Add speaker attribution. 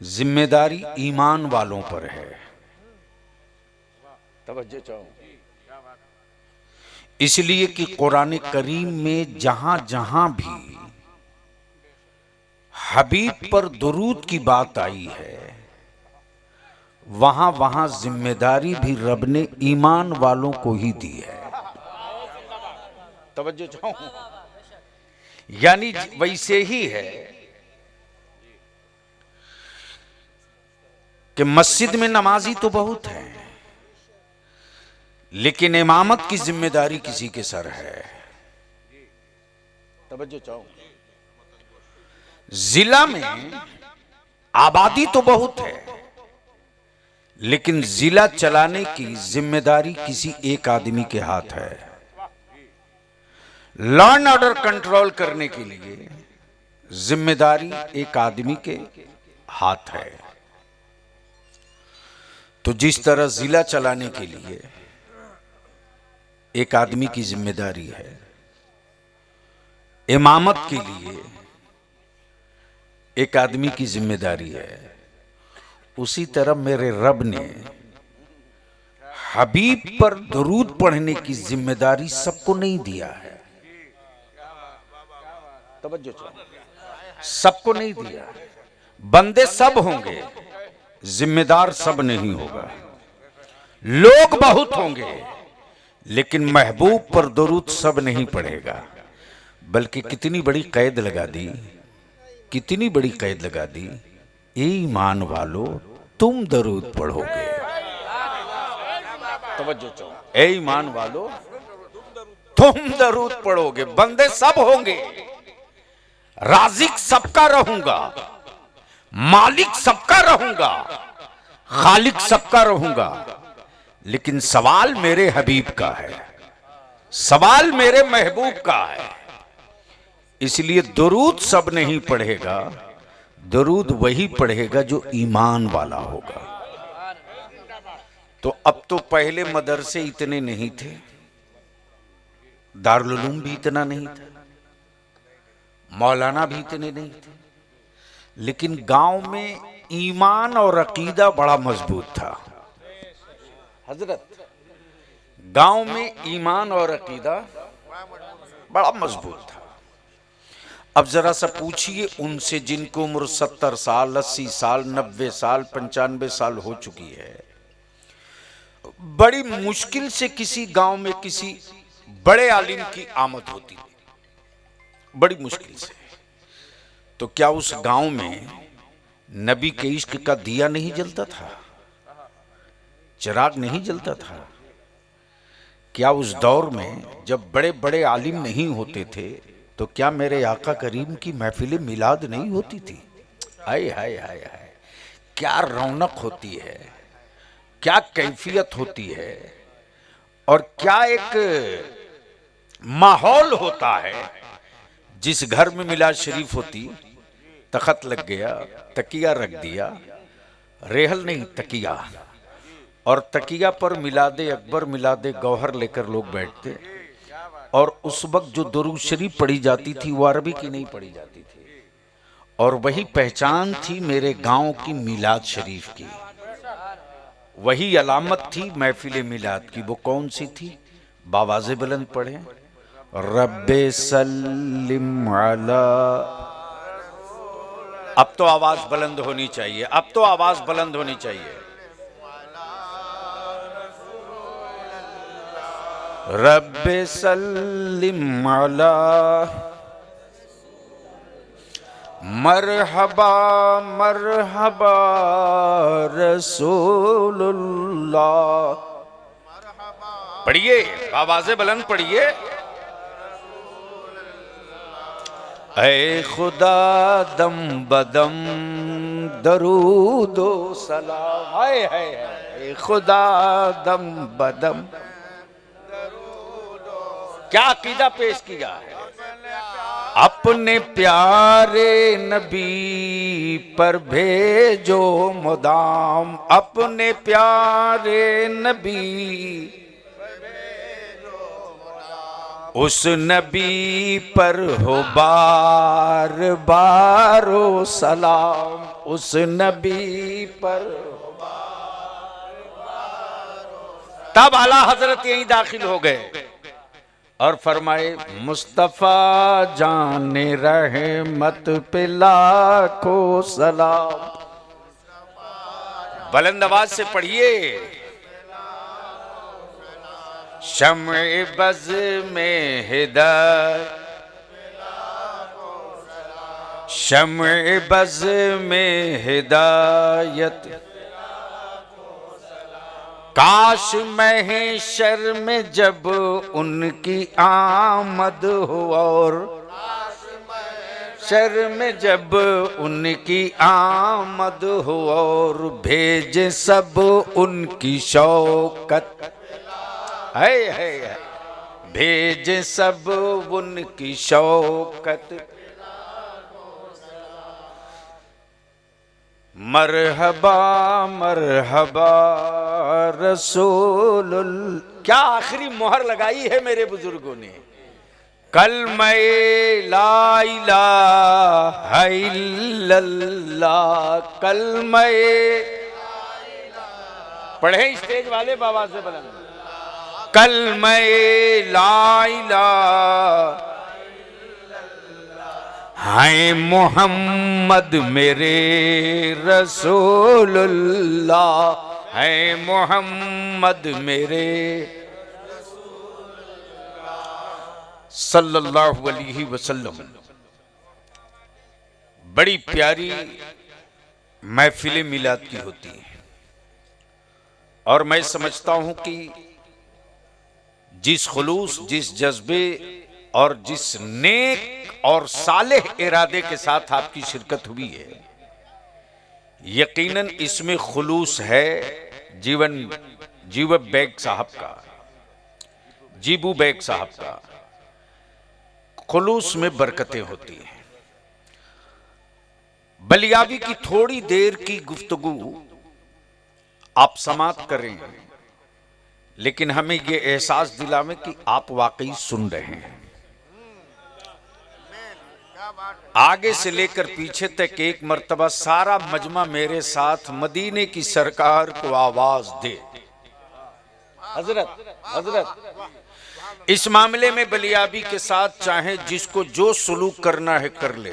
Speaker 1: जिम्मेदारी ईमान वालों पर है। तवज्जो चाहूं, इसलिए कि कुरान करीम में जहां जहां भी हबीब पर दुरूद की बात आई है, वहां वहां जिम्मेदारी भी रब ने ईमान वालों को ही दी है। तवज्जो चाहूं, यानी वैसे ही है कि मस्जिद में नमाजी तो बहुत है, लेकिन इमामत की जिम्मेदारी किसी के सर है। तवज्जो चाहूं, जिला में आबादी तो बहुत है, लेकिन जिला चलाने की जिम्मेदारी किसी एक आदमी के हाथ है। लॉ एंड ऑर्डर कंट्रोल करने के लिए जिम्मेदारी एक आदमी के हाथ है। तो जिस तरह जिला चलाने के लिए एक आदमी की जिम्मेदारी है, इमामत के लिए एक आदमी की जिम्मेदारी है, उसी तरह मेरे रब ने हबीब पर दुरूद पढ़ने की जिम्मेदारी सबको नहीं दिया है। तवज्जो चाहो, सबको नहीं दिया। बंदे सब होंगे, जिम्मेदार सब नहीं होगा। लोग बहुत होंगे, लेकिन महबूब पर दुरूद सब नहीं पढ़ेगा। बल्कि कितनी बड़ी कैद लगा दी, कितनी बड़ी कैद लगा दी, ए ईमान वालो तुम दरूद पढ़ोगे। तवज्जो चाहो, ए ईमान वालो तुम दरूद पढ़ोगे। बंदे सब होंगे, राज़िक सबका रहूंगा, मालिक सबका रहूंगा, खालिक सबका रहूंगा, लेकिन सवाल मेरे हबीब का है, सवाल मेरे महबूब का है। इसलिए दुरूद सब नहीं पढ़ेगा, दुरूद वही पढ़ेगा जो ईमान वाला होगा। तो अब तो पहले मदरसे इतने नहीं थे, दारुल उलूम भी इतना नहीं था, मौलाना भी इतने नहीं थे, लेकिन गांव में ईमान और अकीदा बड़ा मजबूत था। हजरत, गांव में ईमान और अकीदा बड़ा मजबूत था। अब जरा सा पूछिए उनसे जिनको उम्र 70 साल, 80 साल, 90 साल, 95 साल हो चुकी है, बड़ी मुश्किल से किसी गांव में किसी बड़े आलिम की आमद होती थी, बड़ी मुश्किल से। तो क्या उस गांव में नबी के इश्क का दिया नहीं जलता था, चिराग नहीं जलता था? क्या उस दौर में जब बड़े बड़े आलिम नहीं होते थे, तो क्या मेरे आका करीम की महफिल मिलाद नहीं होती थी? हाय हाय हाय हाय, क्या रौनक होती है, क्या कैफियत होती है, और क्या एक माहौल होता है। जिस घर में मिलाद शरीफ होती, तखत लग गया, तकिया रख दिया, रेहल नहीं तकिया, और तकिया पर मिलादे अकबर, मिलादे गौहर लेकर लोग बैठते, और उस वक्त जो दुरूद शरीफ पढ़ी जाती थी वो अरबी की नहीं पढ़ी जाती थी, और वही पहचान थी मेरे गांव की मिलाद शरीफ की, वही अलामत थी महफिल मिलाद की। वो कौन सी थी? बावाज़े बुलंद पढ़े, रब्बे सल्लिम अला। अब तो आवाज बुलंद होनी चाहिए, अब तो आवाज बुलंद होनी चाहिए। रब्बे सल्लिम अला मरहबा मरहबा रसूलुल्लाह। पढ़िए, आवाज़ें बुलंद पढ़िए। ऐ खुदा दम बदम दरूदो सलाम, हाय हाय हाय, खुदा दम बदम। क्या अकीदा पेश किया है? अपने प्यारे नबी पर भेजो मुदाम, अपने प्यारे नबी, उस नबी पर हो बार बारो सलाम, उस नबी पर। तब आला हजरत यहीं दाखिल हो गए और फरमाए मुस्तफा जाने रहमत पे लाखों सलाम। बुलंद आवाज से पढ़िए। शम्ए बज़ में हिदायत, शम्ए बज़ में हिदायत, काश महशर में जब उनकी आमद हो, और शर में जब उनकी आमद हो, और भेजे सब उनकी शौकत, है भेजे सब उनकी शौकत। मरहबा मरहबा रसूलुल। क्या आखिरी मोहर लगाई है मेरे बुजुर्गों ने। कलमे ला इलाहा इल्लल्लाह, कलमे पढ़े स्टेज वाले बाबा से बुलंद। कलमे ला इलाहा हाय मोहम्मद मेरे रसूलुल्लाह, है मोहम्मद मेरे सल्लल्लाहु अलैहि वसल्लम। बड़ी प्यारी महफिल मिलाद की होती है, और मैं समझता हूं कि जिस खुलूस, जिस जज्बे और जिस नेक और सालेह इरादे के साथ आपकी शिरकत हुई है, यकीनन इसमें खुलूस है। जीव बेग साहब का, जीबू बेग साहब का खुलूस में बरकतें होती हैं। बलियाबी की थोड़ी देर की गुफ्तगू आप समाप्त करें, लेकिन हमें यह एहसास दिलावें कि आप वाकई सुन रहे हैं। आगे से लेकर पीछे तक एक मर्तबा सारा मजमा मेरे साथ मदीने की सरकार को आवाज दे। हजरत हजरत इस मामले में बलियाबी के साथ चाहे जिसको जो सुलूक करना है कर ले।